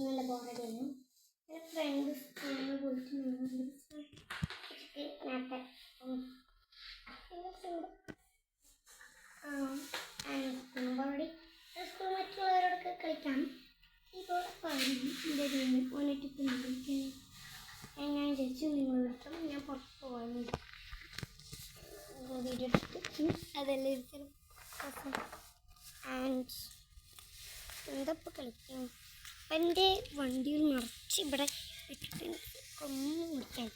നല്ല ബോറടിയായിരുന്നു. എൻ്റെ ഫ്രണ്ട് സ്കൂളിൽ പോയിട്ട് നേരത്തെ ബോറടി സ്കൂൾ മറ്റുള്ളവരോടൊക്കെ കളിക്കാം. ഇപ്പോൾ പറഞ്ഞു എൻ്റെ റൂമിൽ ഓനിട്ടിട്ട് ഞാൻ വിചാരിച്ചു നിങ്ങൾ വിളിക്കാം. ഞാൻ പുറത്ത് പോകാൻ വീഡിയോ എടുത്തിട്ട് അതെല്ലാം ഇരിക്കണം. ആൻഡ് എന്തപ്പോൾ കളിക്കാം. അപ്പം എൻ്റെ വണ്ടിയിൽ നിറച്ച് ഇവിടെ ഇട്ടിട്ട് ഒന്നും വിളിക്കാൻ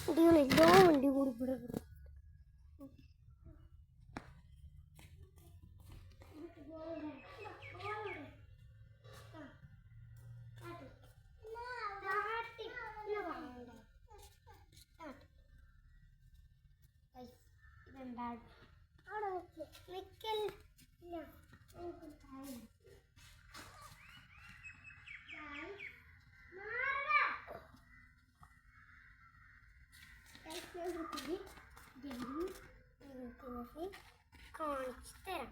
വണ്ടികൾ എല്ലാ വണ്ടിയും കൂടി ഇവിടെ കാണിച്ചു തരാം.